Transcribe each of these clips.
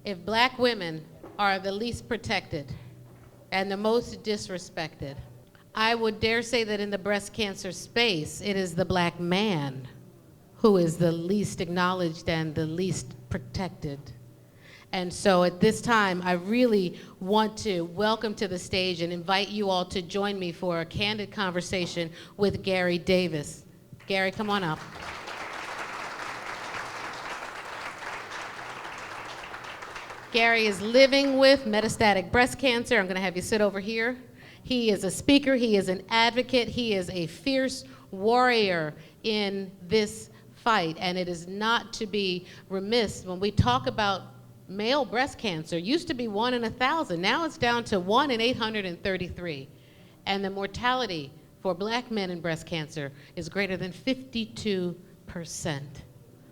if black women are the least protected and the most disrespected, I would dare say that in the breast cancer space, it is the black man who is the least acknowledged and the least protected. And so at this time, I really want to welcome to the stage and invite you all to join me for a candid conversation with Garry Davis. Garry, come on up. Garry is living with metastatic breast cancer. I'm going to have you sit over here. He is a speaker. He is an advocate. He is a fierce warrior in this fight. And it is not to be remiss when we talk about male breast cancer. Used to be 1 in 1,000. Now it's down to 1 in 833. And the mortality for black men in breast cancer is greater than 52%.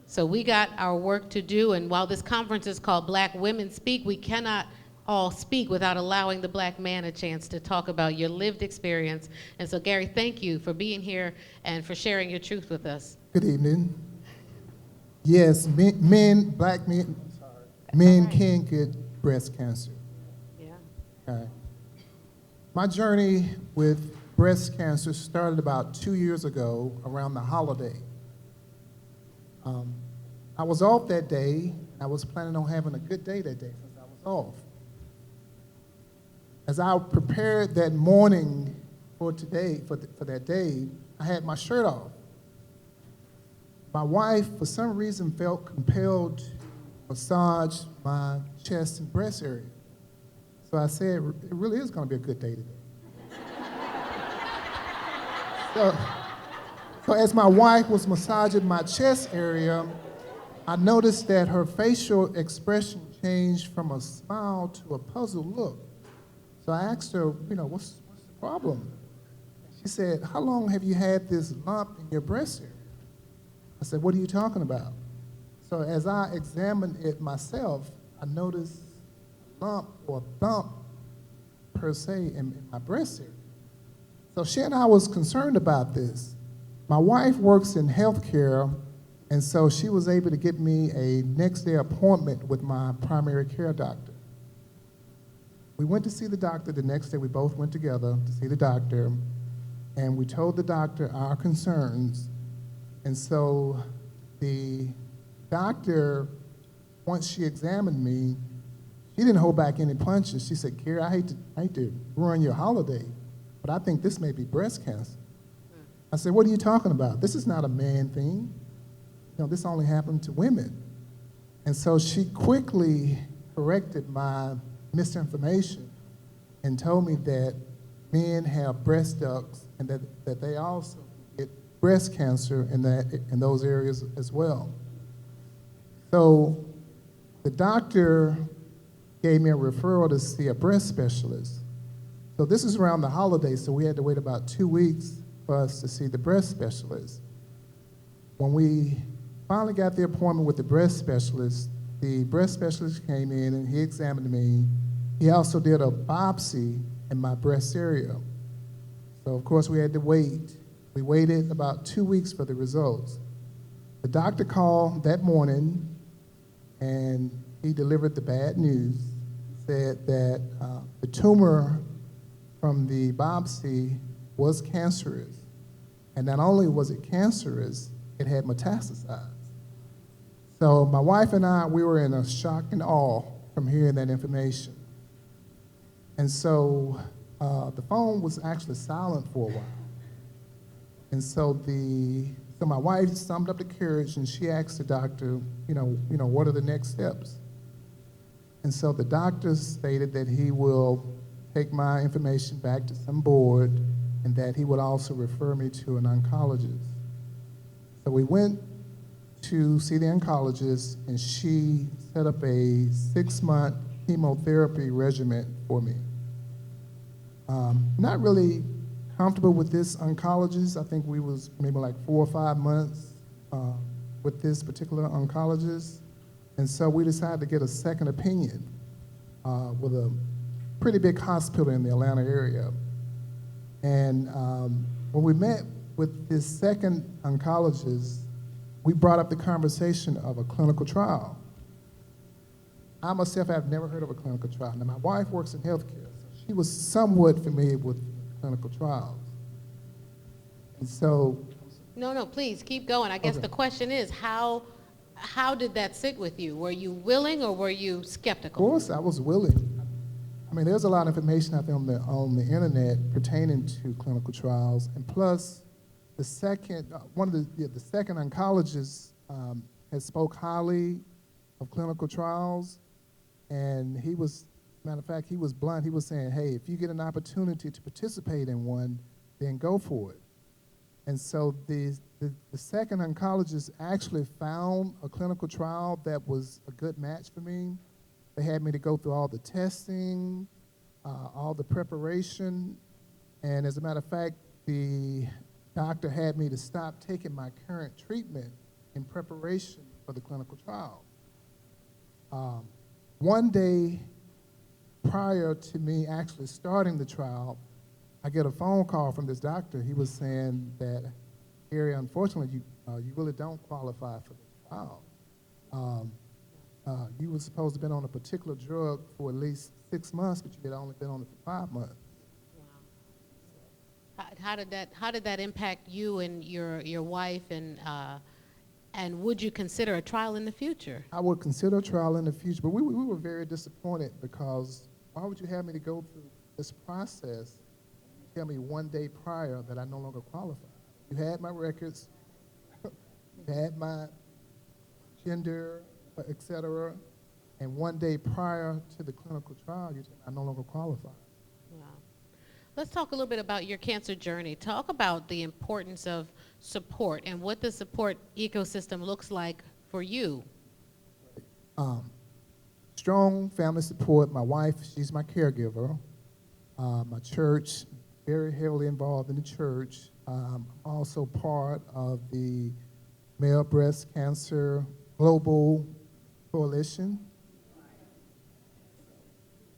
So we got our work to do, and while this conference is called Black Women Speak, we cannot all speak without allowing the black man a chance to talk about your lived experience. And so Garry, thank you for being here and for sharing your truth with us. Good evening. Yes, black men right. Can get breast cancer. Yeah. Okay. My journey with breast cancer started about 2 years ago around the holiday. I was off that day. I was planning on having a good day that day since I was off. As I prepared that morning for today, for that day, I had my shirt off. My wife, for some reason, felt compelled to massage my chest and breast area. So I said, it really is going to be a good day today. So as my wife was massaging my chest area, I noticed that her facial expression changed from a smile to a puzzled look. So I asked her, what's the problem? She said, how long have you had this lump in your breast area? I said, what are you talking about? So as I examined it myself, I noticed a lump or a bump, per se, in my breast area. So she and I was concerned about this. My wife works in healthcare, and so she was able to get me a next day appointment with my primary care doctor. We went to see the doctor the next day. We both went together to see the doctor, and we told the doctor our concerns. And so the doctor, once she examined me, she didn't hold back any punches. She said, Garry, I hate to ruin your holiday, but I think this may be breast cancer. I said, what are you talking about? This is not a man thing. This only happened to women. And so she quickly corrected my misinformation and told me that men have breast ducts and that they also get breast cancer in those areas as well. So the doctor gave me a referral to see a breast specialist. So this is around the holidays, so we had to wait about 2 weeks for us to see the breast specialist. When we finally got the appointment with the breast specialist came in and he examined me. He also did a biopsy in my breast area. So of course we had to wait. We waited about 2 weeks for the results. The doctor called that morning and he delivered the bad news. He said that the tumor from the biopsy was cancerous. And not only was it cancerous, it had metastasized. So my wife and I, we were in a shock and awe from hearing that information. And so the phone was actually silent for a while. And so my wife summed up the courage and she asked the doctor, what are the next steps? And so the doctor stated that he will take my information back to some board and that he would also refer me to an oncologist. So we went to see the oncologist, and she set up a 6-month chemotherapy regimen for me. Not really comfortable with this oncologist. I think we was maybe like 4 or 5 months with this particular oncologist. And so we decided to get a second opinion with a pretty big hospital in the Atlanta area. And when we met with this second oncologist, we brought up the conversation of a clinical trial. I myself have never heard of a clinical trial. Now, my wife works in healthcare, so she was somewhat familiar with clinical trials. And so, No, no, please keep going. I guess Okay. the question is, how did that sit with you? Were you willing or were you of skeptical? course, I was willing. I mean, there's a lot of information out there on the internet pertaining to clinical trials, and plus, the second the second oncologist had spoke highly of clinical trials, and he was, matter of fact, he was blunt. He was saying, "Hey, if you get an opportunity to participate in one, then go for it." And so the second oncologist actually found a clinical trial that was a good match for me. They had me to go through all the testing, all the preparation, and as a matter of fact, the doctor had me to stop taking my current treatment in preparation for the clinical trial. One day prior to me actually starting the trial, I get a phone call from this doctor. He was saying that, Garry, unfortunately, you really don't qualify for the trial. You were supposed to have been on a particular drug for at least 6 months, but you had only been on it for 5 months. How did that impact you and your wife, and would you consider a trial in the future? I would consider a trial in the future, but we were very disappointed because why would you have me to go through this process and you tell me one day prior that I no longer qualify? You had my records, you had my gender, et cetera, and one day prior to the clinical trial, you tell me I no longer qualify. Wow. Let's talk a little bit about your cancer journey. Talk about the importance of support and what the support ecosystem looks like for you. Strong family support. My wife, she's my caregiver. My church, very heavily involved in the church. I'm also part of the Male Breast Cancer Global Coalition,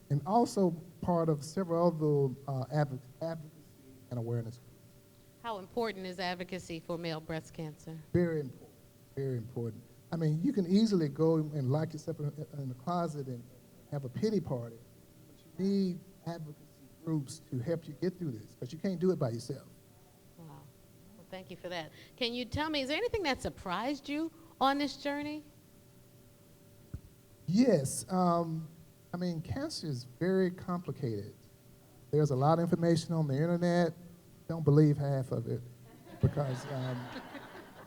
and also part of several other advocacy and awareness groups. How important is advocacy for male breast cancer? Very important, very important. I mean, you can easily go and lock yourself in the closet and have a pity party, but you need advocacy groups to help you get through this, because you can't do it by yourself. Wow. Well, thank you for that. Can you tell me, is there anything that surprised you on this journey? Yes, I mean, cancer is very complicated. There's a lot of information on the internet. Don't believe half of it, because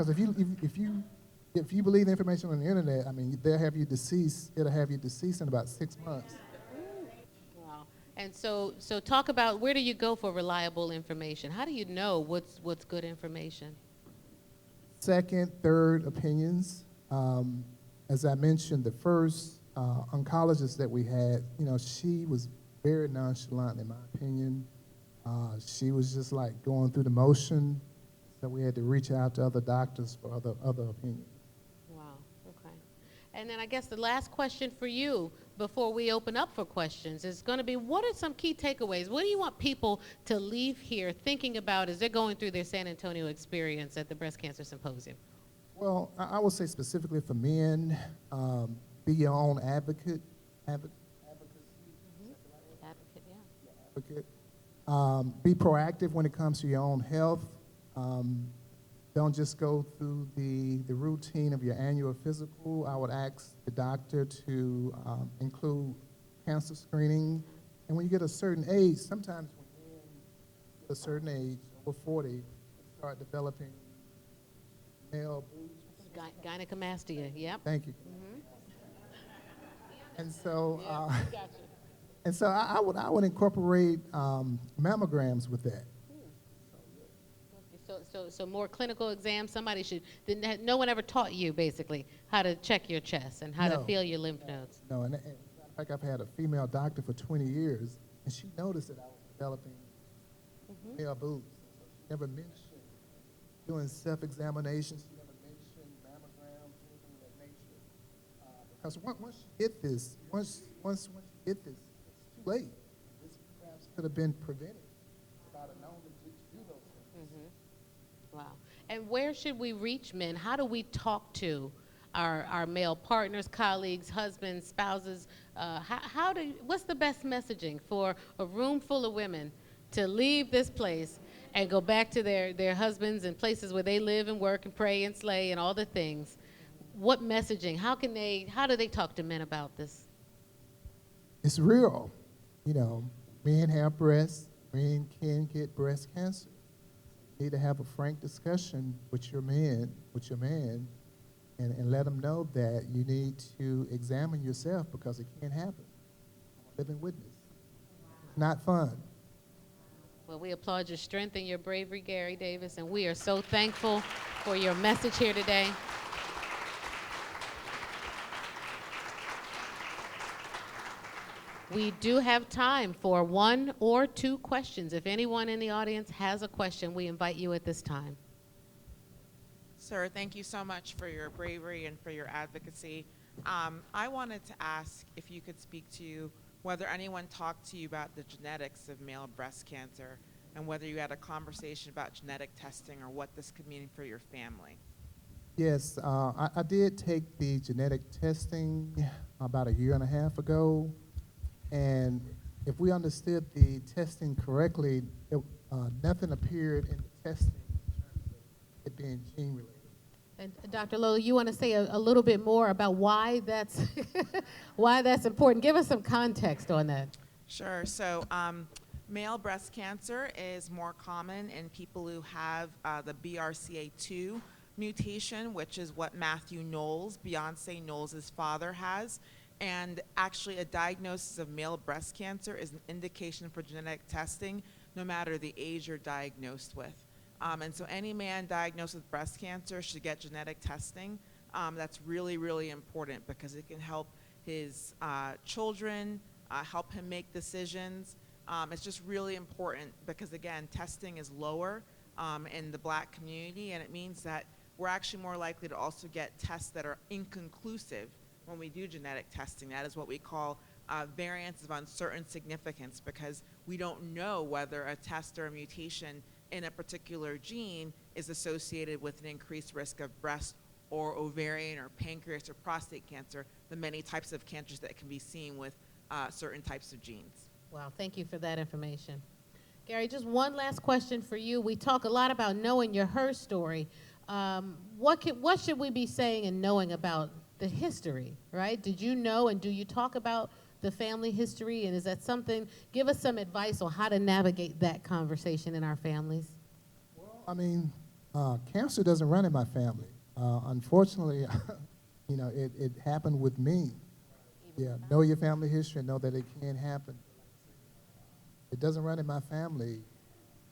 if you believe the information on the internet, I mean, they'll have you deceased. It'll have you deceased in about 6 months. Wow. And so talk about, where do you go for reliable information? How do you know what's good information? Second, third opinions. As I mentioned, the first oncologist that we had, you know, she was very nonchalant, in my opinion. She was just like going through the motion, so we had to reach out to other doctors for other opinions. Wow, okay. And then I guess the last question for you before we open up for questions is going to be, what are some key takeaways? What do you want people to leave here thinking about as they're going through their San Antonio experience at the Breast Cancer Symposium? Well, I would say specifically for men, be your own advocate. Advocate, Advocate, yeah. advocate. Be proactive when it comes to your own health. Don't just go through the routine of your annual physical. I would ask the doctor to include cancer screening. And when you get a certain age, sometimes when men get a certain age, over 40, they start developing male boobs. Gynecomastia, yep. Thank you. And so, Gotcha. and so I would incorporate mammograms with that. So more clinical exams. Somebody should. No one ever taught you basically how to check your chest and how to No. feel your lymph nodes. No, and in fact, I've had a female doctor for 20 years, and she noticed that I was developing male boobs. So she never mentioned doing self-examinations. She never mentioned mammograms, anything of that nature. Because once you get this, once you get this, it's too late. This perhaps could have been prevented if I'd have known to do those things. Wow. And where should we reach men? How do we talk to our male partners, colleagues, husbands, spouses. What's the best messaging for a room full of women to leave this place and go back to their husbands and places where they live and work and pray and slay and all the things? What messaging? How do they talk to men about this? It's real. You know, men have breasts, men can get breast cancer. You need to have a frank discussion with your man, and let them know that you need to examine yourself because it can't happen. I'm a living witness. Not fun. Well, we applaud your strength and your bravery, Garry Davis, and we are so thankful for your message here today. We do have time for 1 or 2 questions. If anyone in the audience has a question, we invite you at this time. Sir, thank you so much for your bravery and for your advocacy. I wanted to ask if you could speak to whether anyone talked to you about the genetics of male breast cancer and whether you had a conversation about genetic testing or what this could mean for your family. Yes, I did take the genetic testing about a year and a half ago. And if we understood the testing correctly, nothing appeared in the testing in terms of it being gene related. And Dr. Lola, you want to say a little bit more about why that's why that's important? Give us some context on that. Sure. So male breast cancer is more common in people who have the BRCA2 mutation, which is what Matthew Knowles, Beyonce Knowles' father, has. And actually, a diagnosis of male breast cancer is an indication for genetic testing, no matter the age you're diagnosed with. And so any man diagnosed with breast cancer should get genetic testing. That's really, really important because it can help his children, help him make decisions. It's just really important because, again, testing is lower in the Black community, and it means that we're actually more likely to also get tests that are inconclusive when we do genetic testing. That is what we call variants of uncertain significance, because we don't know whether a test or a mutation in a particular gene is associated with an increased risk of breast or ovarian or pancreas or prostate cancer, the many types of cancers that can be seen with certain types of genes. Wow, thank you for that information. Garry, just one last question for you. We talk a lot about knowing your her story. What should we be saying and knowing about the history, right? Did you know, and do you talk about the family history, and is that something, give us some advice on how to navigate that conversation in our families. Well, I mean, cancer doesn't run in my family. Unfortunately, you know, it happened with me. Yeah, know your family history and know that it can happen. It doesn't run in my family.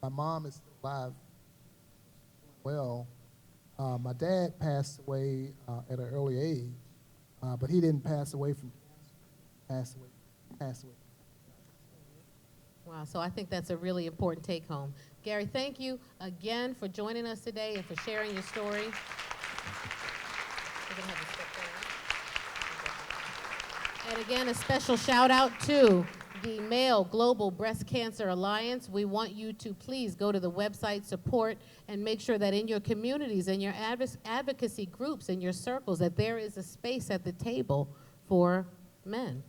My mom is still alive, well. My dad passed away at an early age, but he didn't pass away from cancer. Passed away. Wow, so I think that's a really important take home. Garry, thank you again for joining us today and for sharing your story. And again, a special shout out to the Male Global Breast Cancer Alliance. We want you to please go to the website, support, and make sure that in your communities, in your advocacy groups, in your circles, that there is a space at the table for men.